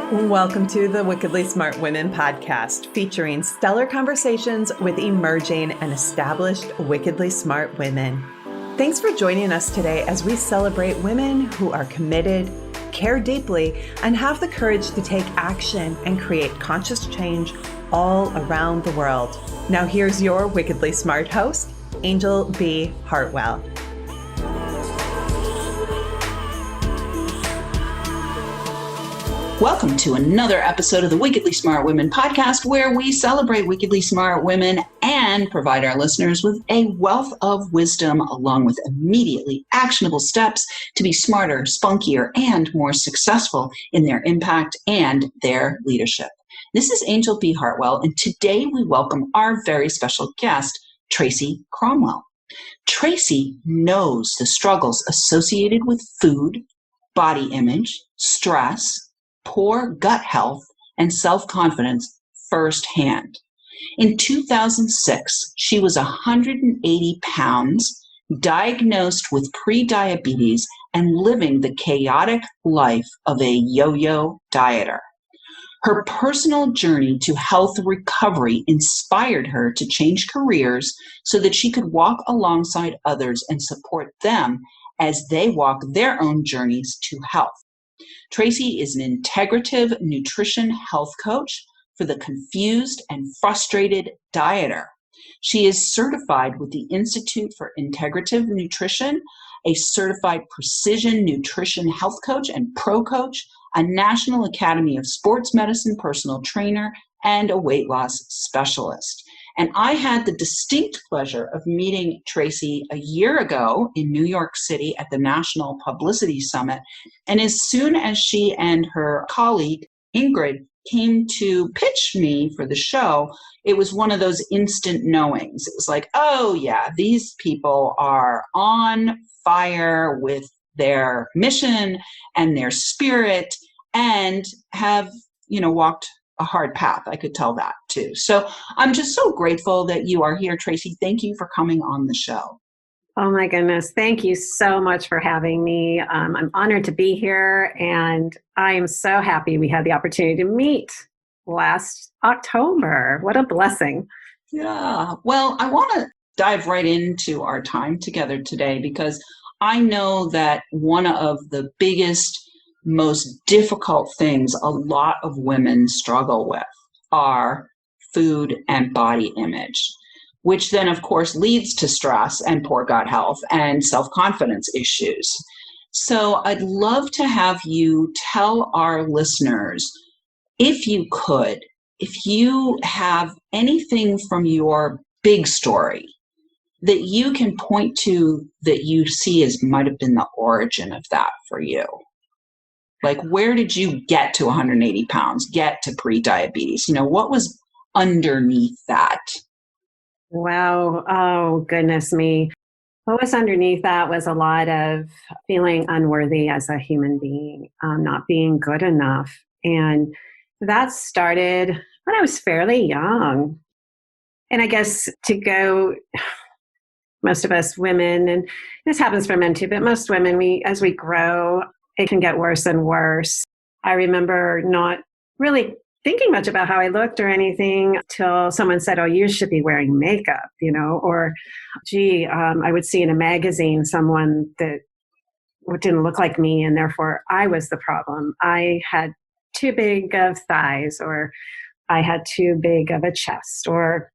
Welcome to the Wickedly Smart Women podcast, featuring stellar conversations with emerging and established wickedly smart women. Thanks for joining us today as we celebrate women who are committed, care deeply, and have the courage to take action and create conscious change all around the world. Now here's your wickedly smart host, Anjel B. Hartwell. Welcome to another episode of the Wickedly Smart Women podcast, where we celebrate wickedly smart women and provide our listeners with a wealth of wisdom along with immediately actionable steps to be smarter, spunkier, and more successful in their impact and their leadership. This is Anjel B. Hartwell, and today we welcome our very special guest, Tracy Cromwell. Tracy knows the struggles associated with food, body image, stress, poor gut health, and self-confidence firsthand. In 2006, she was 180 pounds, diagnosed with prediabetes, and living the chaotic life of a yo-yo dieter. Her personal journey to health recovery inspired her to change careers so that she could walk alongside others and support them as they walk their own journeys to health. Tracy is an integrative nutrition health coach for the confused and frustrated dieter. She is certified with the Institute for Integrative Nutrition, a certified precision nutrition health coach and pro coach, a National Academy of Sports Medicine personal trainer, and a weight loss specialist. And I had the distinct pleasure of meeting Tracy a year ago in New York City at the National Publicity Summit. And as soon as she and her colleague, Ingrid, came to pitch me for the show, it was one of those instant knowings. It was like, oh yeah, these people are on fire with their mission and their spirit and have, walked a hard path. I could tell that too. So I'm just so grateful that you are here, Tracy. Thank you for coming on the show. Oh my goodness. Thank you so much for having me. I'm honored to be here, and I am so happy we had the opportunity to meet last October. What a blessing. Yeah. Well, I want to dive right into our time together today because I know that one of the biggest, most difficult things a lot of women struggle with are food and body image, which then, of course, leads to stress and poor gut health and self-confidence issues. So I'd love to have you tell our listeners, if you could, if you have anything from your big story that you can point to that you see as might have been the origin of that for you. Like, where did you get to 180 pounds, get to pre-diabetes? What was underneath that? Wow. Oh, goodness me. What was underneath that was a lot of feeling unworthy as a human being, not being good enough. And that started when I was fairly young. And I guess most of us women, and this happens for men too, but most women, as we grow, it can get worse and worse. I remember not really thinking much about how I looked or anything till someone said, oh, you should be wearing makeup, or gee, I would see in a magazine someone that didn't look like me, and therefore I was the problem. I had too big of thighs, or I had too big of a chest, or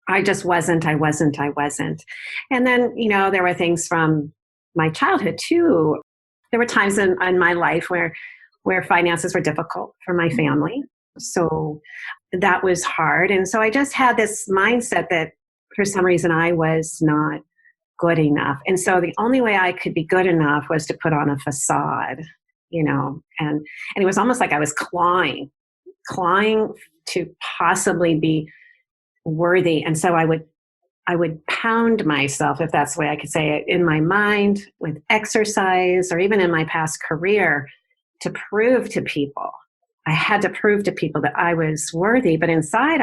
I just wasn't. And then, there were things from my childhood too. There were times in my life where finances were difficult for my family. So that was hard. And so I just had this mindset that for some reason I was not good enough. And so the only way I could be good enough was to put on a facade, and it was almost like I was clawing to possibly be worthy. And so I would pound myself, if that's the way I could say it, in my mind with exercise or even in my past career to prove to people. I had to prove to people that I was worthy. But inside,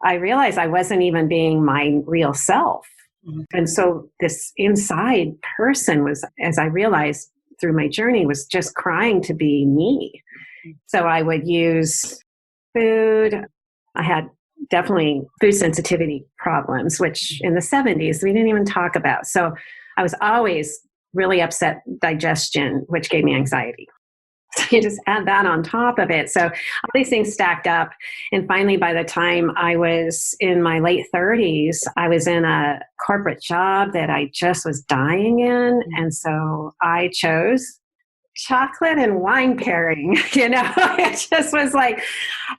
I realized I wasn't even being my real self. Mm-hmm. And so this inside person was, as I realized through my journey, was just crying to be me. So I would use food. I had definitely food sensitivity problems, which in the 70s we didn't even talk about. So I was always really upset digestion, which gave me anxiety. So you just add that on top of it. So all these things stacked up. And finally, by the time I was in my late 30s, I was in a corporate job that I just was dying in. And so I chose chocolate and wine pairing, it just was like,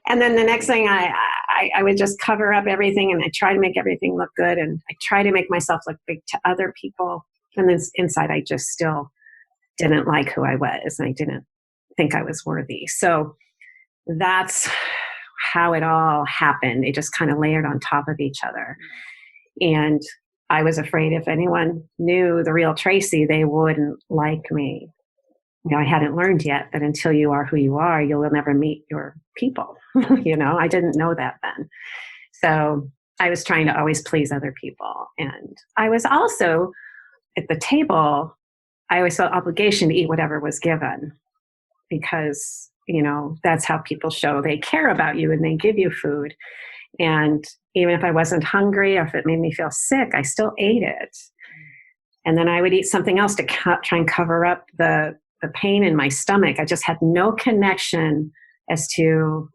and then the next thing I would just cover up everything, and I try to make everything look good, and I try to make myself look big to other people. And then inside, I just still didn't like who I was, and I didn't think I was worthy. So that's how it all happened. It just kind of layered on top of each other. And I was afraid if anyone knew the real Tracy, they wouldn't like me. I hadn't learned yet that until you are who you are, you will never meet your people. I didn't know that then. So I was trying to always please other people. And I was also at the table, I always felt obligation to eat whatever was given, because, that's how people show they care about you, and they give you food. And even if I wasn't hungry, or if it made me feel sick, I still ate it. And then I would eat something else to try and cover up the pain in my stomach. I just had no connection as to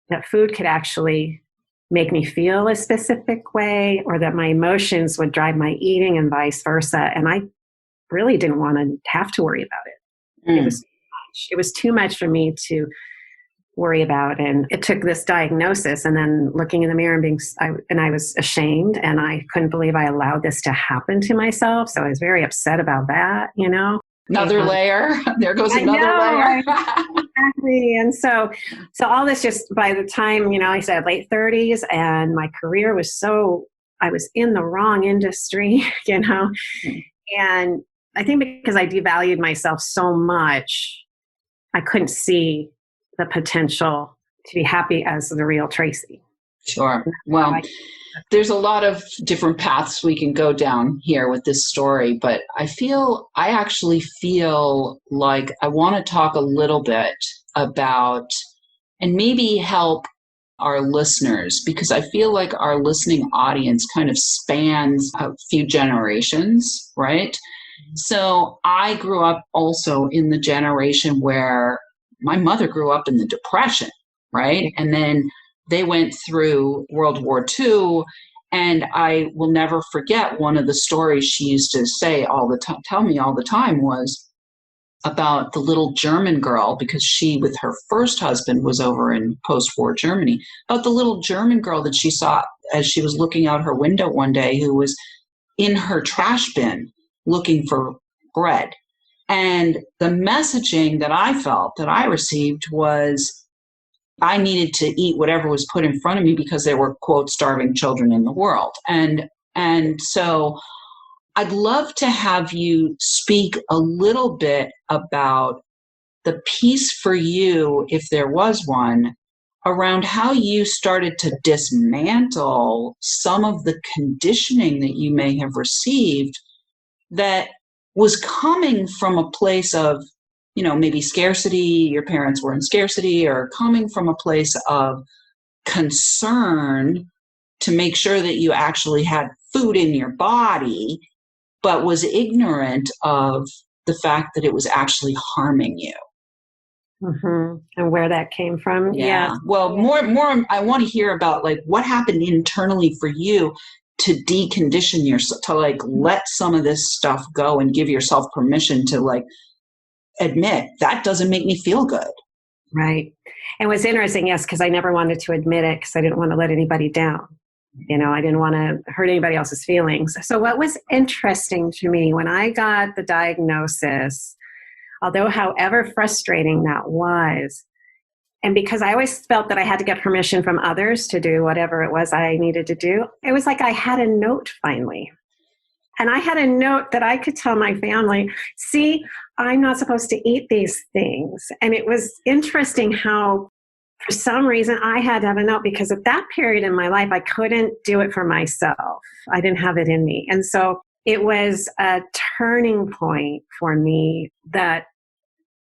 that food could actually make me feel a specific way, or that my emotions would drive my eating, and vice versa. And I really didn't want to have to worry about it. It was too much for me to worry about. And it took this diagnosis, and then looking in the mirror and I was ashamed, and I couldn't believe I allowed this to happen to myself. So I was very upset about that, Another layer. There goes another layer. Exactly. And so all this, just by the time, I said late 30s, and my career was I was in the wrong industry, and I think because I devalued myself so much, I couldn't see the potential to be happy as the real Tracy. Sure. Well, there's a lot of different paths we can go down here with this story, but I actually feel like I want to talk a little bit about, and maybe help our listeners, because I feel like our listening audience kind of spans a few generations, right? So I grew up also in the generation where my mother grew up in the Depression, right? And then they went through World War II, and I will never forget one of the stories she used to say tell me all the time, was about the little German girl, because she, with her first husband, was over in post-war Germany, about the little German girl that she saw as she was looking out her window one day, who was in her trash bin looking for bread. And the messaging that I felt, that I received, was I needed to eat whatever was put in front of me because there were, quote, starving children in the world. And so I'd love to have you speak a little bit about the piece for you, if there was one, around how you started to dismantle some of the conditioning that you may have received that was coming from a place of, maybe scarcity, your parents were in scarcity, or coming from a place of concern to make sure that you actually had food in your body, but was ignorant of the fact that it was actually harming you. Mm-hmm. And where that came from. Yeah. Well, more, I want to hear about what happened internally for you to decondition yourself, to let some of this stuff go and give yourself permission to admit that doesn't make me feel good. Right. And what's interesting, yes, because I never wanted to admit it, because I didn't want to let anybody down. I didn't want to hurt anybody else's feelings. So what was interesting to me when I got the diagnosis, although however frustrating that was, and because I always felt that I had to get permission from others to do whatever it was I needed to do, it was like I had a note finally. And I had a note that I could tell my family, see, I'm not supposed to eat these things. And it was interesting how, for some reason, I had to have a note, because at that period in my life, I couldn't do it for myself. I didn't have it in me. And so it was a turning point for me that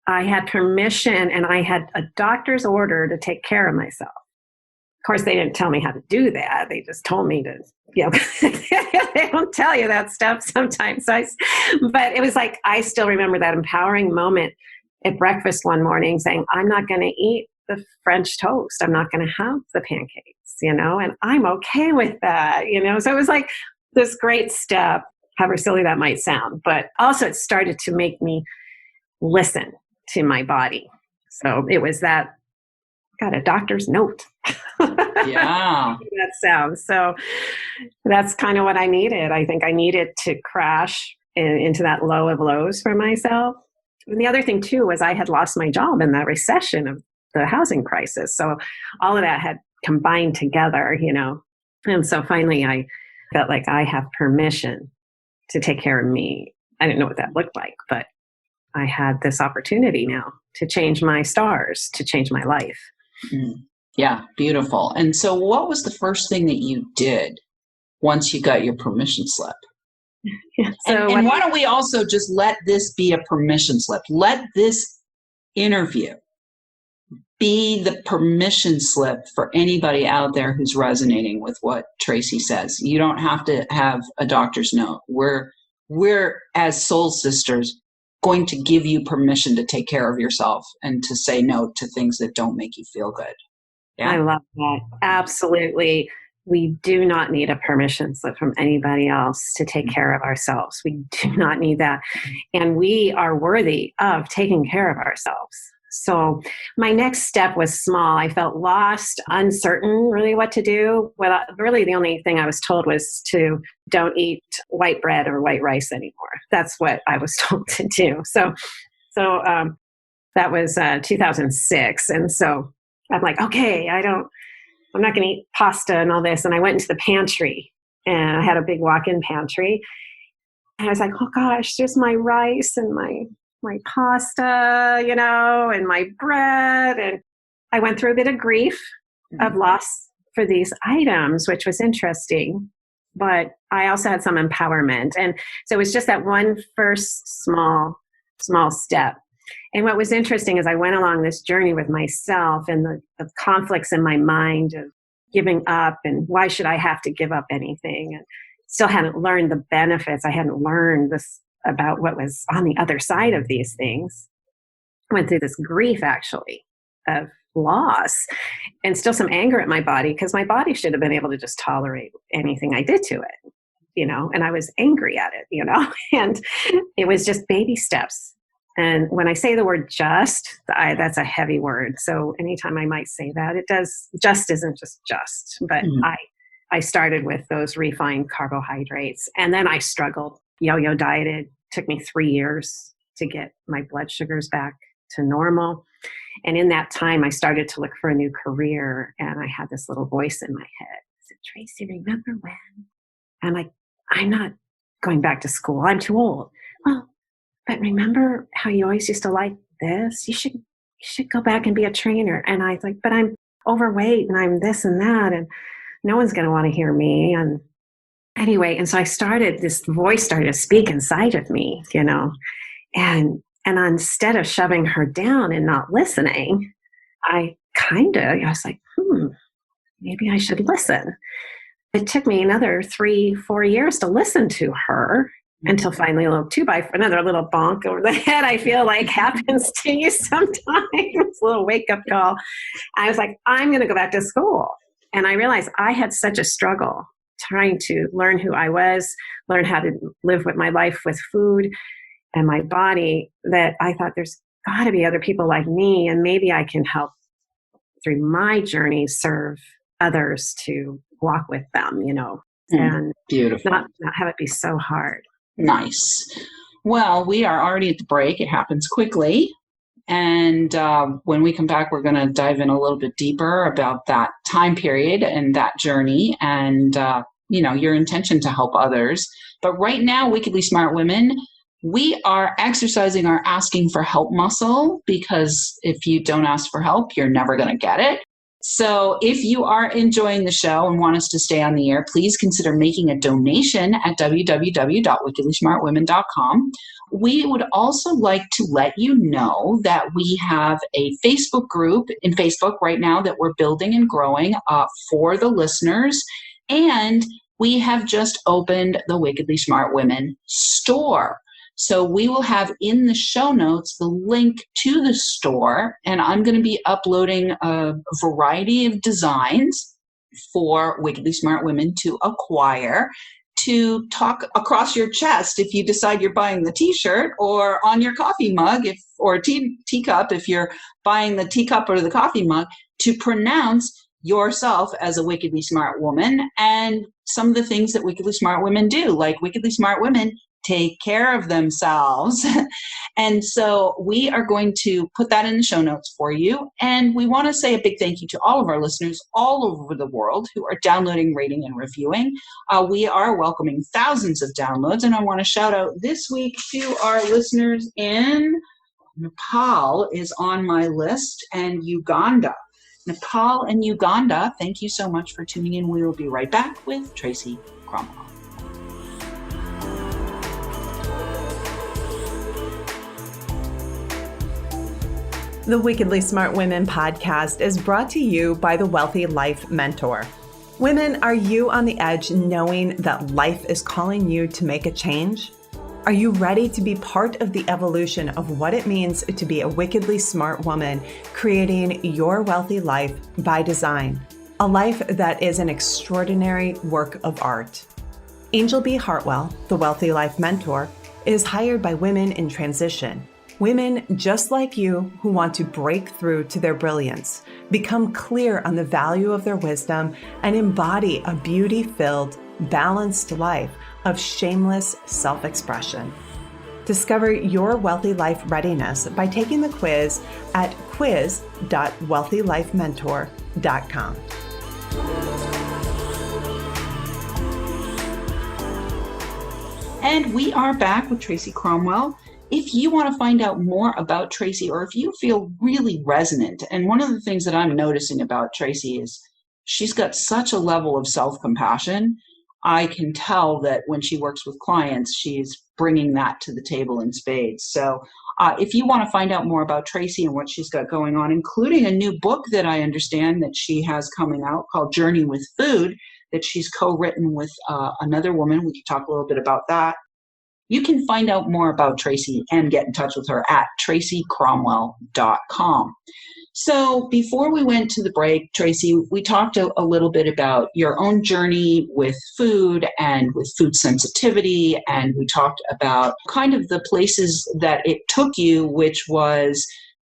I had permission and I had a doctor's order to take care of myself. Of course, they didn't tell me how to do that. They just told me to, they don't tell you that stuff sometimes. But it was like, I still remember that empowering moment at breakfast one morning saying, I'm not going to eat the French toast. I'm not going to have the pancakes, and I'm okay with that, So it was like this great step, however silly that might sound, but also it started to make me listen to my body. So it was that, got a doctor's note. Yeah. That sounds. So that's kind of what I needed. I think I needed to crash into that low of lows for myself. And the other thing too was I had lost my job in that recession of the housing crisis. So all of that had combined together, And so finally I felt like I have permission to take care of me. I didn't know what that looked like, but I had this opportunity now to change my stars, to change my life. Mm. Yeah, beautiful. And so what was the first thing that you did once you got your permission slip? And why don't we also just let this be a permission slip? Let this interview be the permission slip for anybody out there who's resonating with what Tracy says. You don't have to have a doctor's note. We're as soul sisters going to give you permission to take care of yourself and to say no to things that don't make you feel good. Yeah? I love that. Absolutely. We do not need a permission slip from anybody else to take care of ourselves. We do not need that. And we are worthy of taking care of ourselves. So my next step was small. I felt lost, uncertain really what to do. Well, really the only thing I was told was to don't eat white bread or white rice anymore. That's what I was told to do. So that was 2006. And so I'm like, okay, I'm not going to eat pasta and all this. And I went into the pantry and I had a big walk-in pantry. And I was like, oh gosh, there's my rice and my pasta, and my bread. And I went through a bit of grief of loss for these items, which was interesting. But I also had some empowerment. And so it was just that one first small step. And what was interesting is I went along this journey with myself and the conflicts in my mind of giving up and why should I have to give up anything? And still hadn't learned the benefits. I hadn't learned this about what was on the other side of these things. I went through this grief actually of loss and still some anger at my body because my body should have been able to just tolerate anything I did to it, and I was angry at it, and it was just baby steps. And when I say the word just, that's a heavy word. So anytime I might say that, just isn't just, but I started with those refined carbohydrates and then I struggled, yo-yo dieted, took me 3 years to get my blood sugars back to normal. And in that time, I started to look for a new career and I had this little voice in my head. I said, Tracy, remember when? I'm like, I'm not going back to school. I'm too old. Well, but remember how you always used to like this? You should go back and be a trainer. And I was like, but I'm overweight and I'm this and that. And no one's going to want to hear me. And anyway, and so this voice started to speak inside of me, and instead of shoving her down and not listening, I was like, maybe I should listen. It took me another 3-4 years to listen to her until finally another little bonk over the head, I feel like happens to you sometimes, a little wake up call. I was like, I'm going to go back to school. And I realized I had such a struggle trying to learn who I was, learn how to live with my life with food and my body, that I thought there's got to be other people like me, and maybe I can help through my journey serve others to walk with them, and beautiful. Not have it be so hard. Nice. Well, we are already at the break. It happens quickly. And when we come back, we're going to dive in a little bit deeper about that time period and that journey and, your intention to help others. But right now, Wickedly Smart Women, we are exercising our asking for help muscle, because if you don't ask for help, you're never going to get it. So if you are enjoying the show and want us to stay on the air, please consider making a donation at www.wickedlysmartwomen.com. We would also like to let you know that we have a Facebook group in Facebook right now that we're building and growing for the listeners. And we have just opened the Wickedly Smart Women store. So we will have in the show notes the link to the store, and I'm going to be uploading a variety of designs for Wickedly Smart Women to acquire, to talk across your chest if you decide you're buying the t-shirt, or on your coffee mug or teacup if you're buying the teacup or the coffee mug, to pronounce yourself as a wickedly smart woman and some of the things that wickedly smart women do, like wickedly smart women take care of themselves. And so we are going to put that in the show notes for you. And we want to say a big thank you to all of our listeners all over the world who are downloading, rating, and reviewing. We are welcoming thousands of downloads. And I want to shout out this week to our listeners in Nepal is on my list, and Uganda. Nepal and Uganda, thank you so much for tuning in. We will be right back with Tracy Cromwell. The Wickedly Smart Women podcast is brought to you by the Wealthy Life Mentor. Women, are you on the edge knowing that life is calling you to make a change? Are you ready to be part of the evolution of what it means to be a wickedly smart woman, creating your wealthy life by design, a life that is an extraordinary work of art? Anjel B. Hartwell, the Wealthy Life Mentor, is hired by women in transition. Women just like you who want to break through to their brilliance, become clear on the value of their wisdom, and embody a beauty-filled, balanced life of shameless self-expression. Discover your wealthy life readiness by taking the quiz at quiz.wealthylifementor.com. And we are back with Tracy Cromwell. If you want to find out more about Tracy, or if you feel really resonant, and one of the things that I'm noticing about Tracy is she's got such a level of self-compassion. I can tell that when she works with clients, she's bringing that to the table in spades. So if you want to find out more about Tracy and what she's got going on, including a new book that I understand that she has coming out called Journey with Food, that she's co-written with another woman. We can talk a little bit about that. You can find out more about Tracy and get in touch with her at tracycromwell.com. So before we went to the break, Tracy, we talked a little bit about your own journey with food and with food sensitivity, and we talked about kind of the places that it took you, which was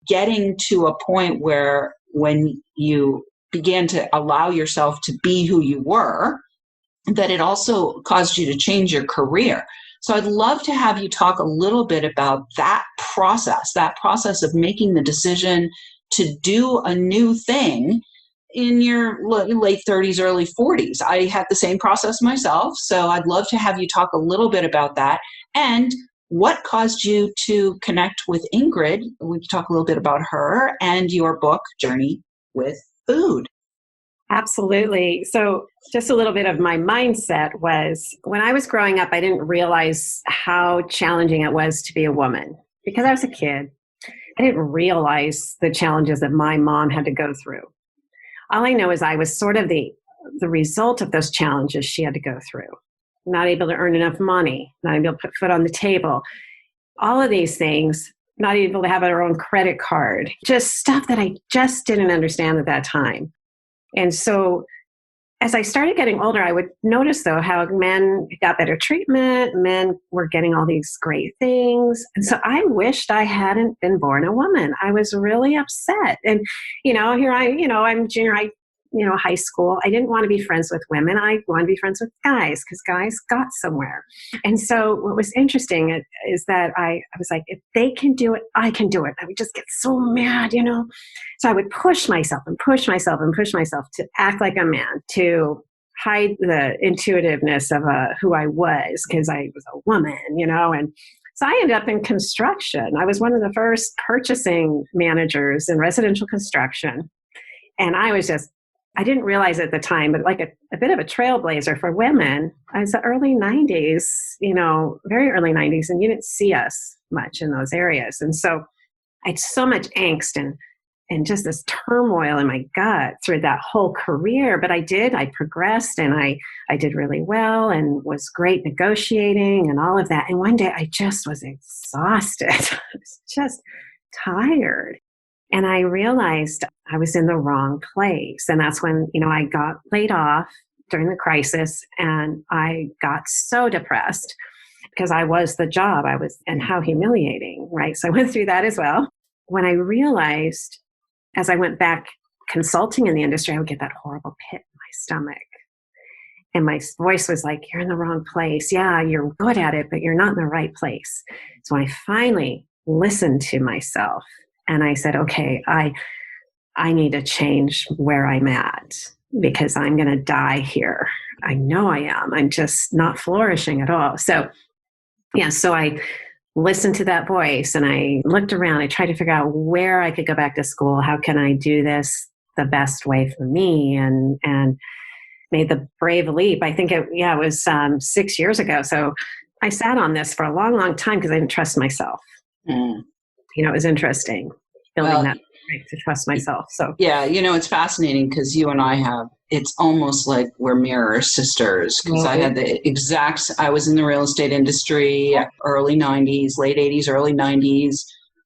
getting to a point where when you began to allow yourself to be who you were, that it also caused you to change your career. So I'd love to have you talk a little bit about that process of making the decision to do a new thing in your late 30s, early 40s. I had the same process myself, so I'd love to have you talk a little bit about that and what caused you to connect with Ingrid. We can talk a little bit about her and your book, Journey with Food. Absolutely. So just a little bit of my mindset was when I was growing up, I didn't realize how challenging it was to be a woman because I was a kid. I didn't realize the challenges that my mom had to go through. All I know is I was sort of the result of those challenges she had to go through. Not able to earn enough money, not able to put food on the table. All of these things, not able to have our own credit card. Just stuff that I just didn't understand at that time. And so as I started getting older, I would notice, though, how men got better treatment, men were getting all these great things. And so I wished I hadn't been born a woman. I was really upset. And, here I'm junior high, high school. I didn't want to be friends with women. I wanted to be friends with guys because guys got somewhere. And so what was interesting is that I was like, if they can do it, I can do it. I would just get so mad, So I would push myself and push myself and push myself to act like a man, to hide the intuitiveness of who I was because I was a woman, and so I ended up in construction. I was one of the first purchasing managers in residential construction. And I didn't realize at the time, but like a bit of a trailblazer for women. I was the early 90s, very early 90s, and you didn't see us much in those areas. And so I had so much angst and just this turmoil in my gut through that whole career. But I progressed, and I did really well and was great negotiating and all of that. And one day I just was exhausted. I was just tired. And I realized I was in the wrong place. And that's when, I got laid off during the crisis, and I got so depressed because I was the job and how humiliating, right? So I went through that as well. When I realized, as I went back consulting in the industry, I would get that horrible pit in my stomach. And my voice was like, you're in the wrong place. Yeah, you're good at it, but you're not in the right place. So I finally listened to myself, and I said, okay, I need to change where I'm at because I'm going to die here. I know I am. I'm just not flourishing at all. So I listened to that voice, and I looked around. I tried to figure out where I could go back to school. How can I do this the best way for me? And made the brave leap. I think it was 6 years ago. So I sat on this for a long, long time because I didn't trust myself. It was interesting building that to trust myself. So it's fascinating because you and I it's almost like we're mirror sisters, because I had I was in the real estate industry, early 90s, late 80s, early 90s,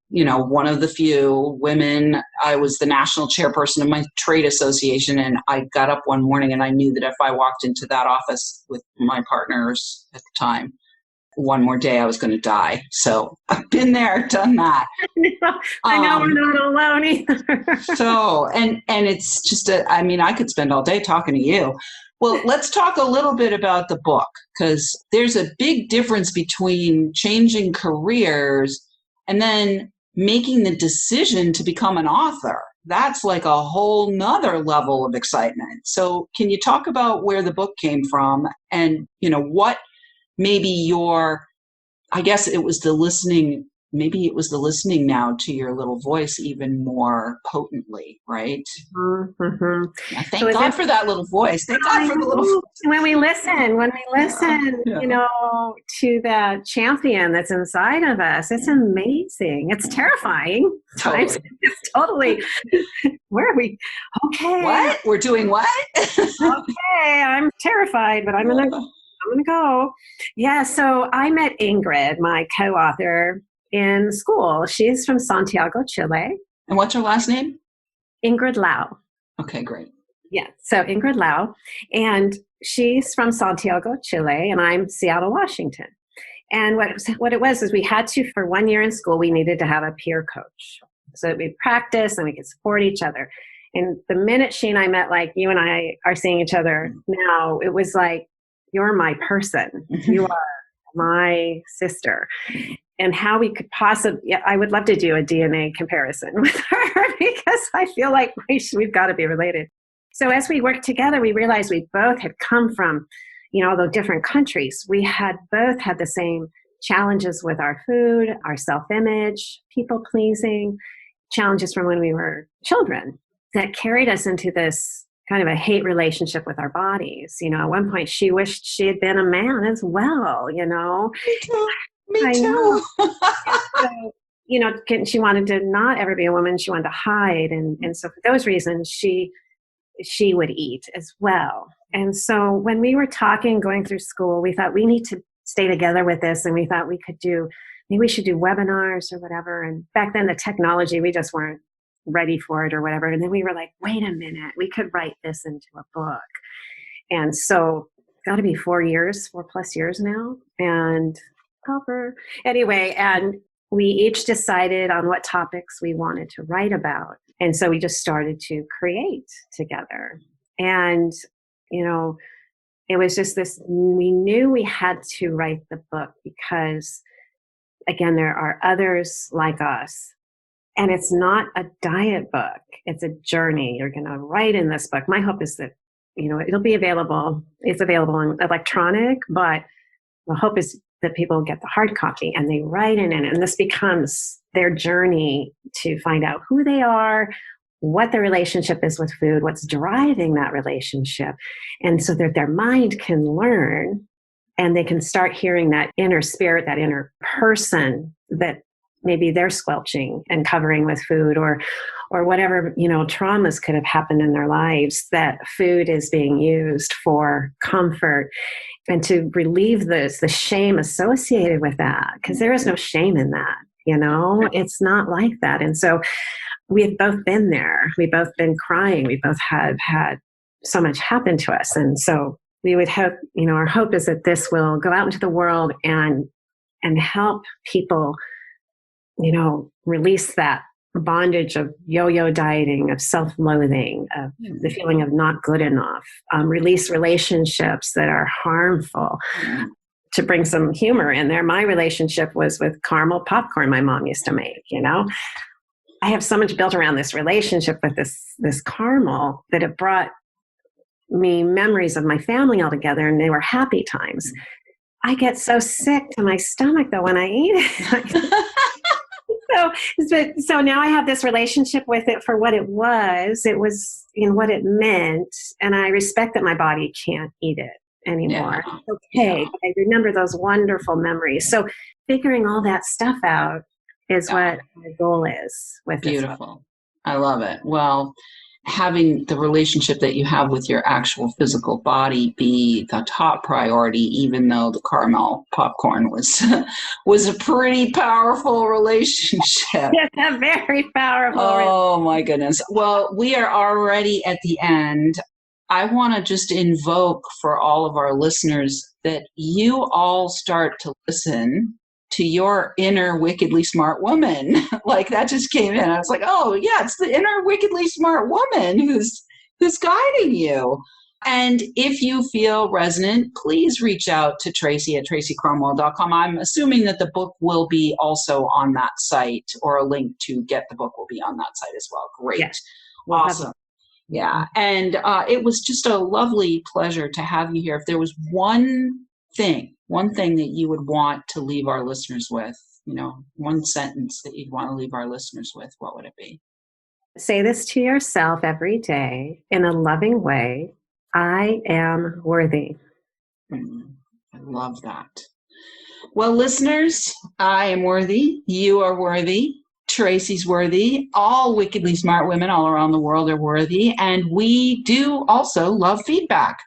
one of the few women. I was the national chairperson of my trade association, and I got up one morning and I knew that if I walked into that office with my partners at the time, one more day I was going to die. So I've been there, done that. I know we're not alone either. So, and it's just I could spend all day talking to you. Well, let's talk a little bit about the book, because there's a big difference between changing careers and then making the decision to become an author. That's like a whole nother level of excitement. So can you talk about where the book came from, and, what maybe I guess it was the listening now to your little voice even more potently, right? Mm-hmm. Yeah, thank God for that little voice. Thank God for the little voice. When we listen, to that champion that's inside of us, it's amazing. It's terrifying. Totally. It's totally, where are we? Okay. What? We're doing what? Okay, I'm terrified, but I'm going to go. Yeah, so I met Ingrid, my co-author, in school. She's from Santiago, Chile. And what's her last name? Ingrid Lau. Okay, great. Yeah, so Ingrid Lau. And she's from Santiago, Chile, and I'm Seattle, Washington. And what it was is we had to, for 1 year in school, we needed to have a peer coach so that we'd practice and we could support each other. And the minute she and I met, like you and I are seeing each other now, it was like, you're my person. You are my sister. And how we could possibly, I would love to do a DNA comparison with her because I feel like we've got to be related. So as we worked together, we realized we both had come from, the different countries. We had both had the same challenges with our food, our self-image, people-pleasing, challenges from when we were children that carried us into this kind of a hate relationship with our bodies. At one point she wished she had been a man as well, Me too. So, she wanted to not ever be a woman. She wanted to hide. And so for those reasons, she would eat as well. And so when we were going through school, we thought we need to stay together with this. And we thought maybe we should do webinars or whatever. And back then the technology, we just weren't ready for it or whatever. And then we were like, wait a minute, we could write this into a book. And so it's got to be 4+ years now. And anyway, and we each decided on what topics we wanted to write about. And so we just started to create together. And, it was just this, we knew we had to write the book because, again, there are others like us. And it's not a diet book. It's a journey. You're going to write in this book. My hope is that, it'll be available. It's available on electronic, but the hope is that people get the hard copy and they write in it. And this becomes their journey to find out who they are, what the relationship is with food, what's driving that relationship, and so that their mind can learn and they can start hearing that inner spirit, that inner person that maybe they're squelching and covering with food, or whatever, traumas could have happened in their lives, that food is being used for comfort and to relieve the shame associated with that, because there is no shame in that, it's not like that. And so we've both been there. We've both been crying. We both have had so much happen to us. And so we would hope, our hope is that this will go out into the world and help people, release that bondage of yo-yo dieting, of self-loathing, of the feeling of not good enough, release relationships that are harmful. To bring some humor in there, my relationship was with caramel popcorn my mom used to make, I have so much built around this relationship with this caramel that it brought me memories of my family all together, and they were happy times. I get so sick to my stomach though when I eat it. So now I have this relationship with it for what it was. It was what it meant, and I respect that my body can't eat it anymore. Yeah. It's okay. Yeah. I remember those wonderful memories. So figuring all that stuff out is what my goal is with this. Beautiful. I love it. Well, having the relationship that you have with your actual physical body be the top priority, even though the caramel popcorn was a pretty powerful relationship. Yes, a very powerful. Oh my goodness. Well, we are already at the end. I want to just invoke for all of our listeners that you all start to listen to your inner wickedly smart woman. Like that just came in. I was like, oh yeah, it's the inner wickedly smart woman who's guiding you. And if you feel resonant, please reach out to Tracy at tracycromwell.com. I'm assuming that the book will be also on that site, or a link to get the book will be on that site as well. Great. Yes. Awesome. Yeah. And it was just a lovely pleasure to have you here. If there was one thing that you would want to leave our listeners with, one sentence that you'd want to leave our listeners with, what would it be? Say this to yourself every day in a loving way. I am worthy. I love that. Well, listeners, I am worthy. You are worthy. Tracy's worthy. All wickedly smart women all around the world are worthy. And we do also love feedback.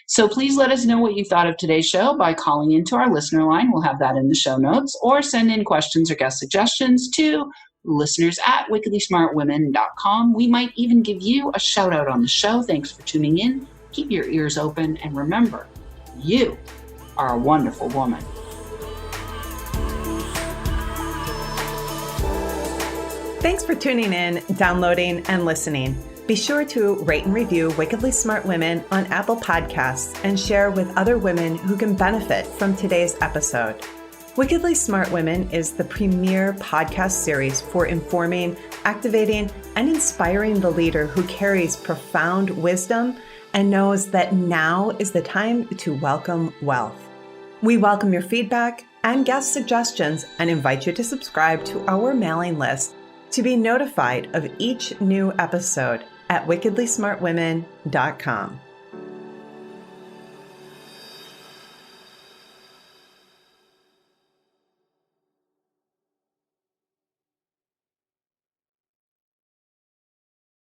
So please let us know what you thought of today's show by calling into our listener line. We'll have that in the show notes, or send in questions or guest suggestions to listeners@wickedlysmartwomen.com. We might even give you a shout out on the show. Thanks for tuning in. Keep your ears open, and remember, you are a wonderful woman. Thanks for tuning in, downloading, and listening. Be sure to rate and review Wickedly Smart Women on Apple Podcasts and share with other women who can benefit from today's episode. Wickedly Smart Women is the premier podcast series for informing, activating, and inspiring the leader who carries profound wisdom and knows that now is the time to welcome wealth. We welcome your feedback and guest suggestions and invite you to subscribe to our mailing list to be notified of each new episode at wickedlysmartwomen.com.